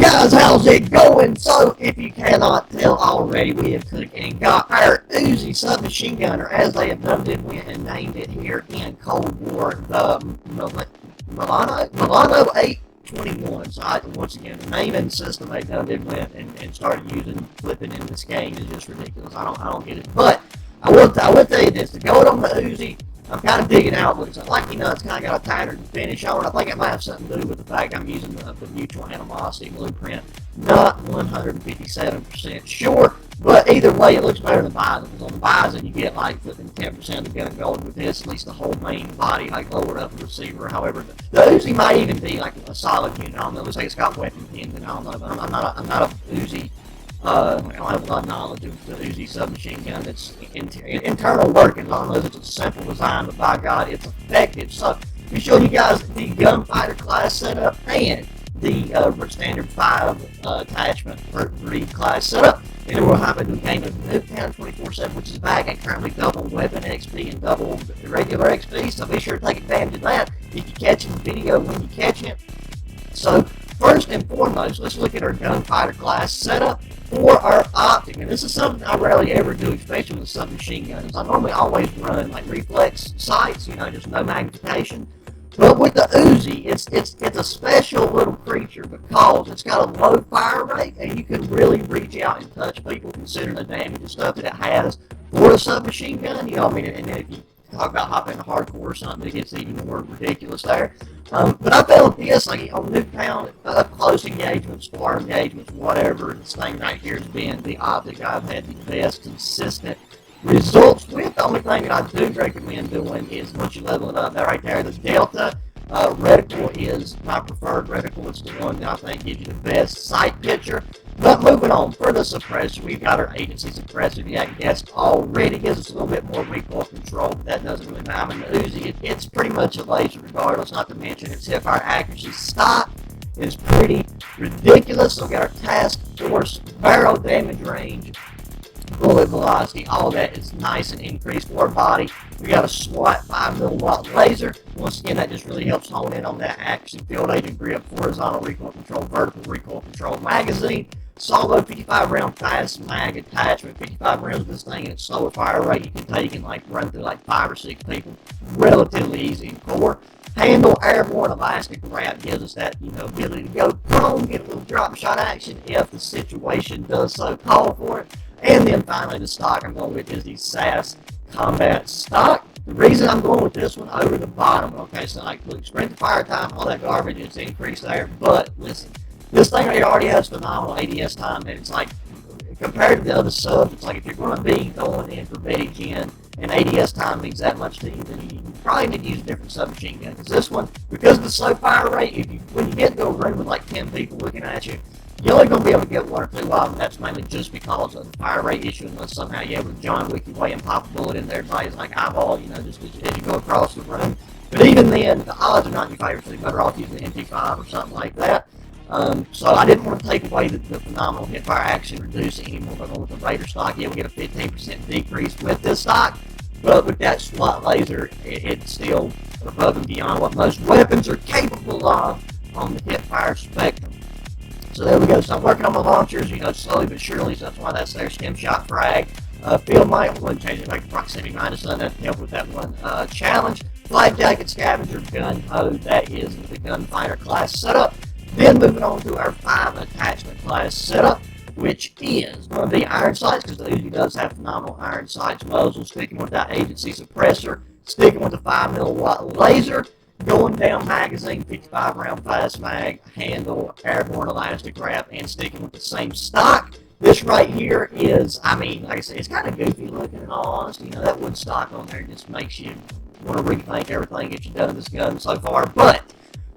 guys, how's it going? So, if you cannot tell already, we have took and got our Uzi submachine gunner, as they have dubbed it, went and named it here in Cold War, the Milano 821. So, once again, the naming system they dubbed it went and started using, flipping in this game is just ridiculous. I don't get it. But, I will tell you this, to go on the Uzi, I'm kind of digging out with it. Like, it's kind of got a tighter finish on it. I think it might have something to do with the fact I'm using the mutual animosity blueprint. Not 157% sure, but either way, it looks better than Bison. Because on the Bison, you get like flipping 10% of the gun gold with this, at least the whole main body, like lowered up the receiver. However, the Uzi might even be like a solid unit. I don't know. It looks like it's got weapon pins, and I don't know. But I'm not a Uzi. I don't have a lot of knowledge of the Uzi submachine gun. It's internal workings. I don't know if it's a simple design, but by God, it's effective. So, we showing you guys the Gunfighter class setup and the standard 5 attachment for 3 class setup. And then we'll have a new game of Nuketown 24/7, which is back and currently double weapon XP and double regular XP. So be sure to take advantage of that if you catch the video when you catch it. So, first and foremost, let's look at our Gunfighter class setup for our optic. And this is something I rarely ever do, especially with submachine guns. I normally always run like reflex sights, just no magnification. But with the Uzi, it's a special little creature because it's got a low fire rate and you can really reach out and touch people considering the damage and stuff that it has for a submachine gun. And then if you talk about hopping into hardcore or something, it gets even more ridiculous there. But I found this, like on Nuketown, close engagements, far engagements, whatever, this thing right here has been the optic I've had the best consistent results with. The only thing that I do recommend doing is once you level it up, that right there, the Delta reticle is my preferred reticle. It's the one that I think gives you the best sight picture. But moving on, for the suppressor, we've got our agency suppressor. If you haven't guessed already, gives us a little bit more recoil control, but that doesn't really matter. In the Uzi, it's pretty much a laser regardless, not to mention its hipfire accuracy stock is pretty ridiculous. So we got our task force, barrel damage range, bullet velocity, all that is nice and increased for our body. We got a SWAT 5mm laser. Once again, that just really helps hone in on that accuracy, field agent grip, horizontal recoil control, vertical recoil control, magazine, solo 55 round fast mag attachment, 55 rounds of this thing, and its slower fire rate. You can take and run through 5 or 6 people relatively easy and core. Handle airborne elastic wrap gives us that ability to go prone, get a little drop shot action if the situation does so call for it. And then finally, the stock I'm going with is the SAS Combat stock. The reason I'm going with this one over the bottom, okay, so look, sprint to fire time, all that garbage is increased there, but listen, this thing right here already has phenomenal ADS time, and it's compared to the other subs, it's if you're going to be going in for Betty Gen, and ADS time means that much to you, then you probably need to use a different submachine gun, because this one, because of the slow fire rate, when you get into a room with 10 people looking at you, you're only going to be able to get 1 or 2 of them. That's mainly just because of the fire rate issue, unless somehow you're able to John Wick your way and pop a bullet in there. Everybody's eyeball, just as you go across the room. But even then, the odds are not in your favor, so you're better off using the MP5 or something like that. So I didn't want to take away the phenomenal hipfire action reducing anymore by going with the Raider stock. Yeah, we get a 15% decrease with this stock, but with that SWAT laser, it's still above and beyond what most weapons are capable of on the hipfire spectrum. So there we go. So I'm working on my launchers, slowly but surely. So that's why that's there. Stem shot frag. Field might. I'm going to change it back to proximity minus on that to help with that one challenge. Flight jacket, scavenger, gun mode. That is the Gunfighter class setup. Then moving on to our 5 attachment class setup, which is going to be iron sights, because the Uzi does have phenomenal iron sights muzzle. Sticking with that agency suppressor. Sticking with the 5mm laser. Going down magazine, 55 round fast mag, handle, airborne elastic wrap, and sticking with the same stock. This right here is, like I said, it's kind of goofy looking in all honesty. That wood stock on there just makes you want to rethink everything that you've done in this gun so far. But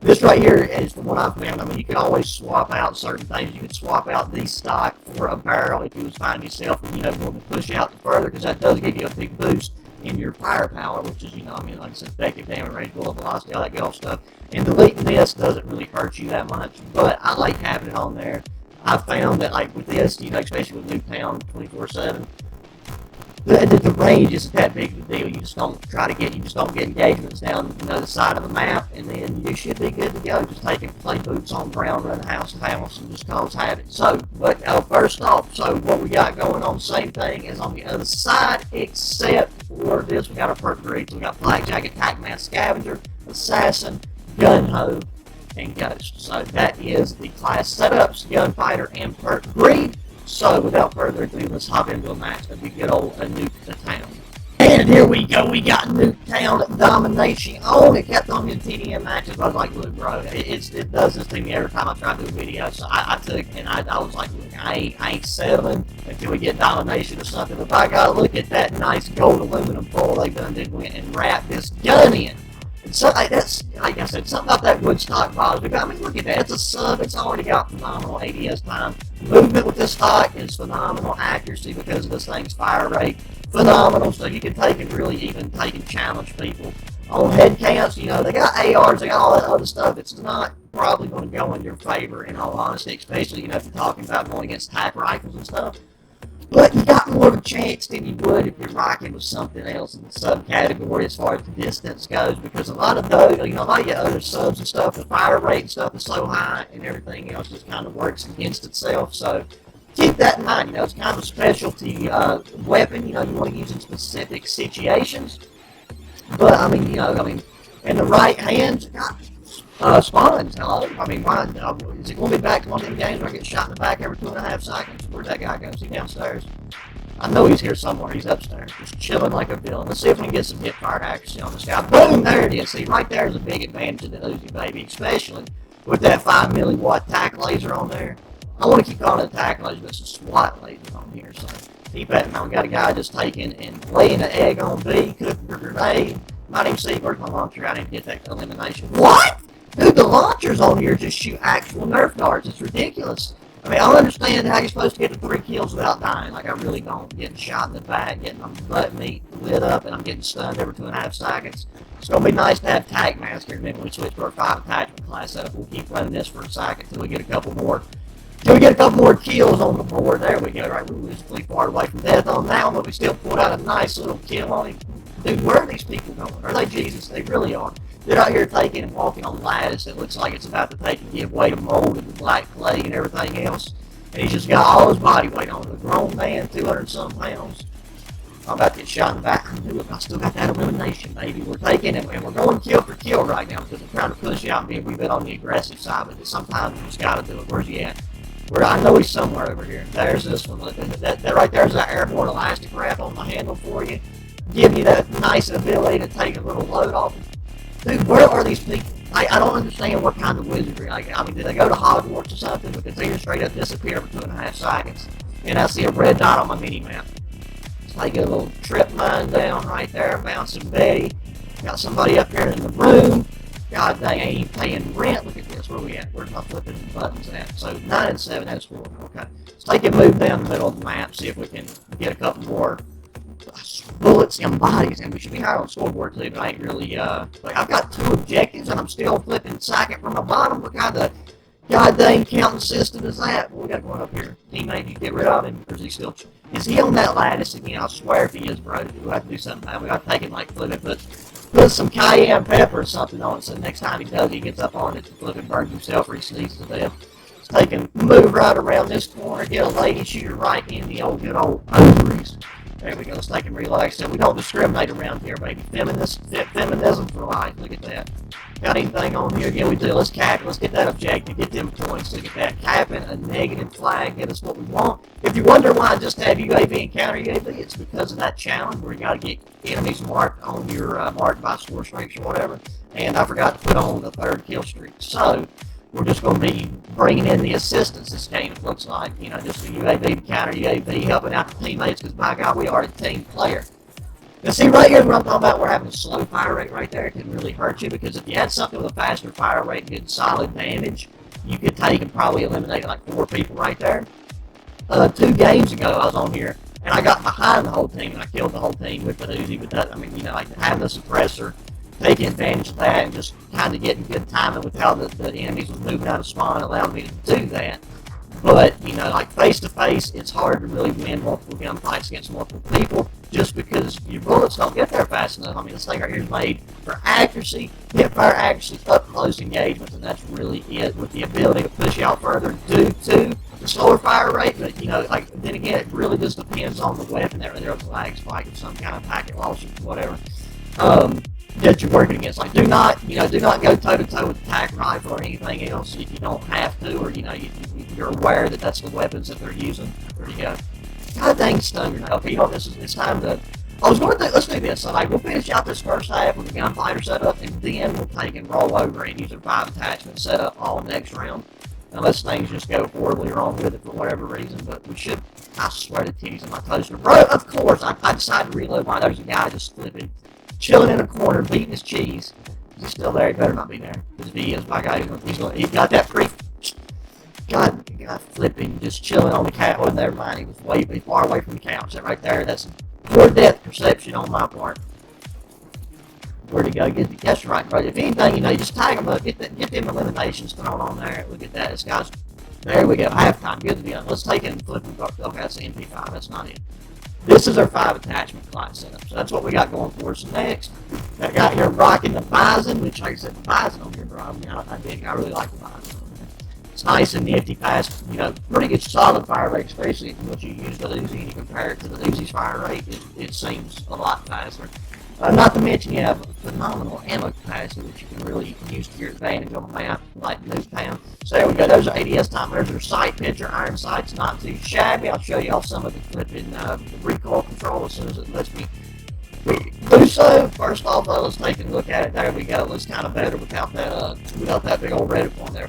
this right here is the one I found. You can always swap out certain things. You can swap out the stock for a barrel if you was finding yourself, wanting to push out further, because that does give you a big boost in your firepower, which is, like I said, effective damage range, bullet velocity, all that good old stuff. And deleting this doesn't really hurt you that much, but I like having it on there. I found that, with this, especially with Nuketown 24/7, the range isn't that big of a deal. You just don't get engagements down the side of the map, and then you should be good to go. Just play boots on the ground, run house to house, and just cause havoc. So, but first off, so what we got going on, same thing as on the other side, except for this, we got our perk breeds. We got Blackjack, Attack Man, Scavenger, Assassin, Gun Ho, and Ghost. So that is the class setups, Gunfighter, and perk breed. So without further ado, let's hop into a match of the good old Nuke the Town. And here we go, we got Nuke Town domination on. It kept on getting TDM matches. I was like, look, bro, it does this to me every time I try to do a video. So I took, and I was like, look, I ain't settling until we get domination or something. But by God, look at that nice gold aluminum foil they done did went and wrap this gun in. And so that's, like I said, something about that Woodstock bothers me. I mean, look at that. It's a sub. It's already got phenomenal ADS time. Movement with this stock is phenomenal. Accuracy because of this thing's fire rate, phenomenal. So you can take and really even take and challenge people. On head counts, they got ARs, they got all that other stuff. It's not probably going to go in your favor, in all honesty, especially, if you're talking about going against tac rifles and stuff. But you got more of a chance than you would if you're rocking with something else in the subcategory as far as the distance goes, because a lot of those, a lot of your other subs and stuff, the fire rate and stuff is so high, and everything else just kind of works against itself. So keep that in mind. It's kind of a specialty weapon. You want to use in specific situations. But in the right hands, spawns. Hello. Why? Is it going to be back to one of them games where I get shot in the back every 2.5 seconds? Where'd that guy go? Is he downstairs? I know he's here somewhere. He's upstairs, just chilling like a villain. Let's see if we can get some hip fire accuracy on this guy. Boom! There it is. See, right there is a big advantage of the Uzi, baby, especially with that 5 milliwatt tac laser on there. I want to keep calling it a tac laser, but it's a SWAT laser on here. So keep that in mind. We got a guy just taking and laying an egg on B, cooking a grenade. Might even see where's my launcher. I didn't get that elimination. What? Dude, the launchers on here just shoot actual Nerf darts. It's ridiculous. I don't understand how you're supposed to get to 3 kills without dying. Like, I really don't. Getting shot in the back, getting my butt meat lit up, and I'm getting stunned every 2.5 seconds. It's going to be nice to have Tac Master, and then when we switch to our 5 attachment class setup, we'll keep running this for a second until we get a couple more. Till we get a couple more kills on the board. There we go. Right, we were just pretty far away from death on that one, but we still pulled out a nice little kill on him. Dude, where are these people going? Are they Jesus? They really are. They're out here taking and walking on lattice. It looks like it's about to take and give way to mold and the black clay and everything else. And he's just got all his body weight on it. A grown man, 200-some pounds. I'm about to get shot in the back. I still got that elimination, baby. We're taking it, and we're going kill for kill right now because we're trying to push out and be a wee bit on the aggressive side, but sometimes you just got to do it. Where's he at? I know he's somewhere over here. There's this one. That right there's that airborne elastic wrap on the handle for you. Give you that nice ability to take a little load off. Dude, where are these people? I don't understand what kind of wizardry. Did they go to Hogwarts or something? Because they just straight up disappear for 2.5 seconds. And I see a red dot on my mini-map. It's like a little trip mine down right there, bouncing Betty. Got somebody up here in the room. God dang, I ain't paying rent. Look at this. Where we at? Where's my flipping buttons at? So 9 and 7, that's 4. Okay. Let's take a move down the middle of the map, see if we can get a couple more bullets and bodies, and we should be higher on scoreboard too, but I ain't really, I've got 2 objectives and I'm still flipping second from the bottom. What kind of goddamn counting system is that? Well, we got one up here. Teammate, you get rid of him, or is he still, is he on that lattice again? I swear if he is, bro, we'll have to do something about it. We got to take him, put some cayenne pepper or something on it, so next time he does, he gets up on it, flipping burns himself or he sneezes to death. Let's take and move right around this corner, get a lady shooter right in the good old ovaries. There we go. Let's take and relax. So we don't discriminate around here, baby. Feminism for life. Look at that. Got anything on here? Yeah, we do. Let's cap it. Let's get that objective. Get them points. Look at that. Capping a negative flag. Get us what we want. If you wonder why I just have UAV and counter UAV, it's because of that challenge where you got to get enemies marked on your marked by score streaks or whatever. And I forgot to put on the 3rd kill streak. So we're just going to be bringing in the assistance this game, it looks like. Just the UAV, counter UAV, helping out the teammates, because by God, we are a team player. Now see, right here, what I'm talking about, we're having a slow fire rate right there. It can really hurt you, because if you had something with a faster fire rate and good solid damage, you could take and probably eliminate like 4 people right there. 2 games ago, I was on here, and I got behind the whole team, and I killed the whole team with the Uzi, but that, having the suppressor, taking advantage of that and just kind of getting good timing with how the enemies was moving out of spawn allowed me to do that. But, face to face, it's hard to really win multiple gunfights against multiple people. just because your bullets don't get there fast enough. I mean, this thing right here is made for accuracy, hip fire accuracy, up close engagement, and that's really it, with the ability to push you out further due to the slower fire rate. But like then again, it really just depends on the weapon. There's a lag spike of some kind of packet loss or whatever that you're working against. Like, do not go toe to toe with attack rifle or anything else if you don't have to, or you're aware that that's the weapons that they're using. There you go. God dang stun grenade. Okay, it's time to. I was going to let's do this. So, like, we'll finish out this first half with the gunfighter setup, and then we'll take and roll over and use a 5 attachment setup all next round. Unless things just go horribly wrong with it for whatever reason, but we should. I swear the titties in my toaster, bro. Of course, I decided to reload mine. There's a guy just flipping, chilling in a corner, beating his cheese. He's still there. He better not be there. Because if he is, my guy, he's got that free. God flipping, just chilling on the couch. Oh, never mind. He was way far away from the couch. That right there, that's poor depth perception on my part. Where'd he go? That's right, bro. If anything, you just tag him up. Get them eliminations thrown on there. Look at that. This guy's. There we go. Halftime. Good to be on. Let's take it and flip him. Okay, that's the MP5. That's not it. This is our 5 attachment client setup. So that's what we got going for us next. I got here rocking the Bison, which, like I said, the Bison on here, bro. I mean, I really like the Bison. It's nice and nifty, fast, pretty good solid fire rate, especially if what you use the Uzi and you compare it to the Uzi's fire rate, it seems a lot faster. Not to mention you have a phenomenal ammo capacity which you can really use to your advantage on the map, like Newtown. So there we go, there's our ADS time, there's our sight picture, iron sight's not too shabby. I'll show you all some of the flipping recoil control as soon as it lets me do so. First off, let's take a look at it. There we go, it looks kind of better without that big old reticle on there.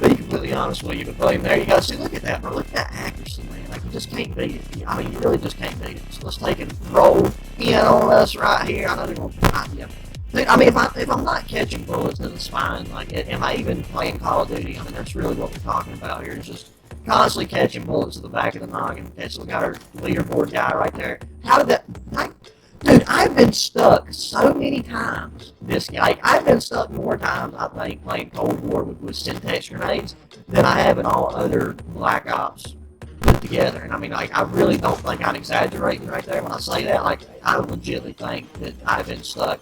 Be completely honest with you, but boom, there you go. See, look at that, bro. Look at that accuracy, man. Like, you just can't beat it. I mean, you really just can't beat it. So let's take and roll in on us right here. I know they're going to you. Dude, I mean, if I'm not catching bullets in the spine, like, am I even playing Call of Duty? I mean, that's really what we're talking about here. It's just constantly catching bullets to the back of the noggin. Okay, so we got our leaderboard guy right there. How did that... Dude, I've been stuck so many times. I've been stuck more times, I think, playing Cold War with Syntex grenades than I have in all other Black Ops put together. And I mean, like, I really don't think I'm exaggerating right there when I say that. Like, I legitimately think that I've been stuck.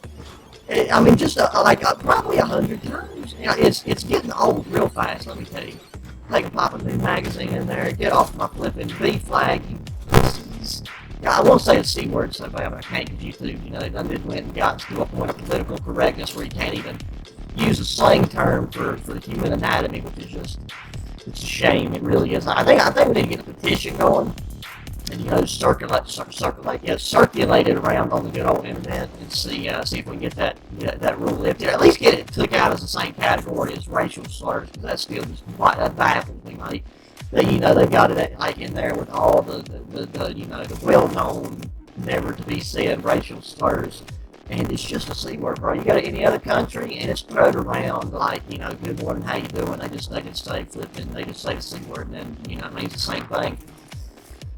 I mean, just probably 100 times. It's getting old real fast. Let me tell you. Pop a new magazine in there. Get off my flipping B flag. I won't say the C word so bad, but I can't because YouTube, they done went and got to a point of political correctness where you can't even use a slang term for the human anatomy, which is just, it's a shame. It really is. I think we need to get a petition going and, circulate it around on the good old internet and see if we can get that rule lifted. At least get it took out as the same category as racial slurs, because that's still just that baffles me, mate. They've got it like in there with all the well-known, never to be said racial slurs, and it's just a C word, bro. You got it in any other country, and it's thrown around like, good morning, how you doing? They just say flipping, they just say the C word, and then it means the same thing.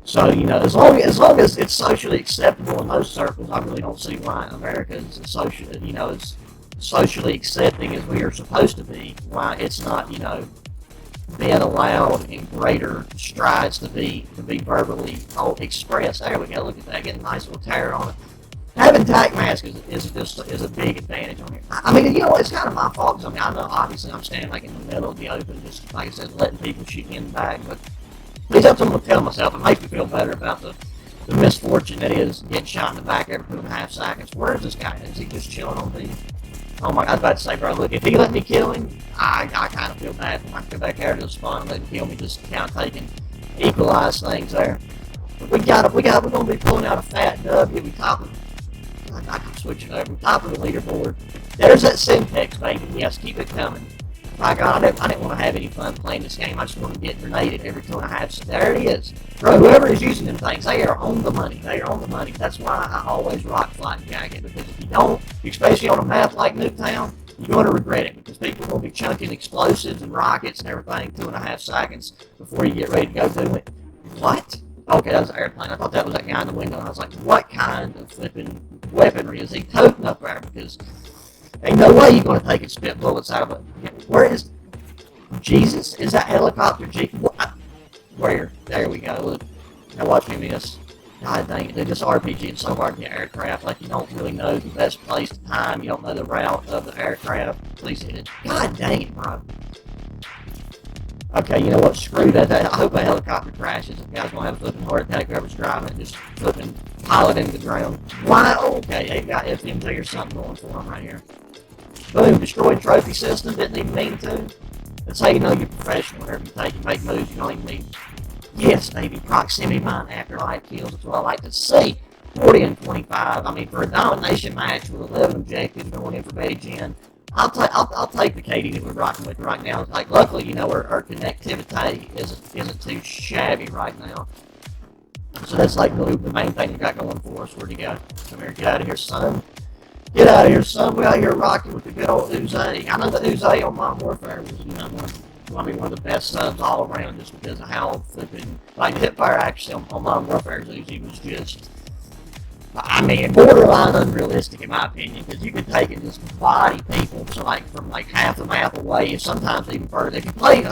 So as long as it's socially acceptable in those circles, I really don't see why America is as socially accepting as we are supposed to be. Why it's not being allowed in greater strides to be verbally expressed. There we go. Look at that. Getting a nice little tear on it. Having tack mask is a big advantage on here. I mean, it's kind of my fault. I mean, I know obviously I'm standing like in the middle of the open, just like I said, letting people shoot me in the back. But at least that's what I'm gonna tell myself. It makes me feel better about the misfortune that is getting shot in the back every 2.5 seconds. Where is this guy? Is he just chilling on me? Oh my! I was about to say, bro. Look, if he let me kill him, I kind of feel bad. I can go back there to the spawn and let him kill me, just kind of taking equalize things there. But we're gonna be pulling out a fat W. We topping. I can switch it over. Top of the leaderboard. There's that Syntex, baby. Yes, keep it coming. My God, I didn't want to have any fun playing this game. I just want to get grenaded every 2.5 seconds. There it is. Bro, whoever is using them things, they are on the money. They are on the money. That's why I always rock flight jacket, because if you don't, especially on a map like Newtown, you're going to regret it, because people will be chunking explosives and rockets and everything 2.5 seconds before you get ready to go do it. What? Okay, that was an airplane. I thought that was that guy in the window. I was like, what kind of flipping weaponry is he toting up there? Because ain't no way you're going to take and spit bullets out of it. Where is Jesus? Is that helicopter? Where? There we go. Look. Now watch me miss. God dang it, dude, this RPG is so hard to get aircraft, like you don't really know the best place to time, you don't know the route of the aircraft. Please hit it. God dang it, bro. Okay, you know what, screw that. I hope a helicopter crashes. The guy's gonna have a flipping heart attack, whoever's driving it, just flipping pilot into the ground. Wow, okay, they got FMG or something going for them right here. Boom, destroyed trophy system, didn't even mean to. That's how you know you're professional whenever you take and make moves you don't even need. Yes, baby, proximity mine afterlife kills. That's what I like to see. 40 and 25. I mean, for a domination match with 11 objectives going in for Beijing, I'll take the KD that we're rocking with right now. Like, luckily, you know, our connectivity isn't too shabby right now. So that's like the main thing we got going for us. Where'd you go? Come here, get out of here, son. Get out of here, son. We're out here rocking with the good old Uzi. I know the Uzi on Modern Warfare was, you know, one of the best subs all around just because of how flipping, like, the hipfire actually on Modern Warfare's Uzi was just, I mean, borderline unrealistic in my opinion, because you could take it and just body people to like from like half the map away, and sometimes even further. If you played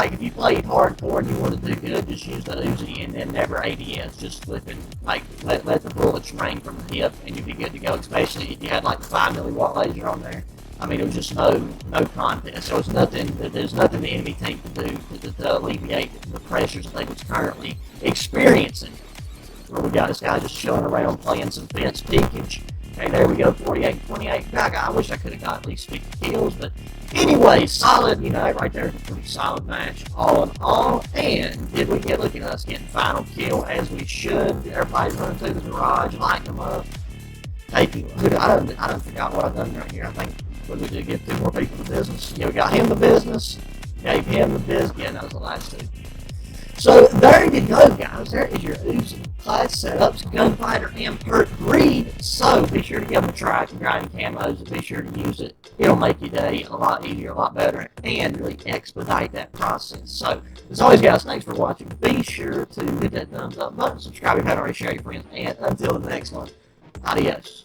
hardcore and you want to do good, just use the Uzi and then never ADS, just flipping like let the bullets rain from the hip, and you'd be good to go. Especially if you had like the 5 milliwatt laser on there. I mean, it was just no contest. So it's nothing. There's nothing the enemy team can do to alleviate the pressures that they was currently experiencing. Where we got this guy just chilling around playing some fence peekage. Okay, there we go, 48-28. I wish I could have got at least 50 kills, but anyway, solid, you know, right there, a pretty solid match, all in all. And did we get, look at us getting final kill as we should. Everybody's running through the garage, lighting them up. Taking, I don't forgot what I've done right here. I think what we did, give 2 more people the business. Yeah, we got him the business, gave him the business. Yeah, that was the last 2. So there you go, guys. There is your Uzi class setups, Gunfighter, and Perk breed. So be sure to give them a try if you're grinding camos, and be sure to use it. It'll make your day a lot easier, a lot better, and really expedite that process. So as always, guys, thanks for watching. Be sure to hit that thumbs up button, subscribe if you haven't already, share your friends, and until the next one, adios.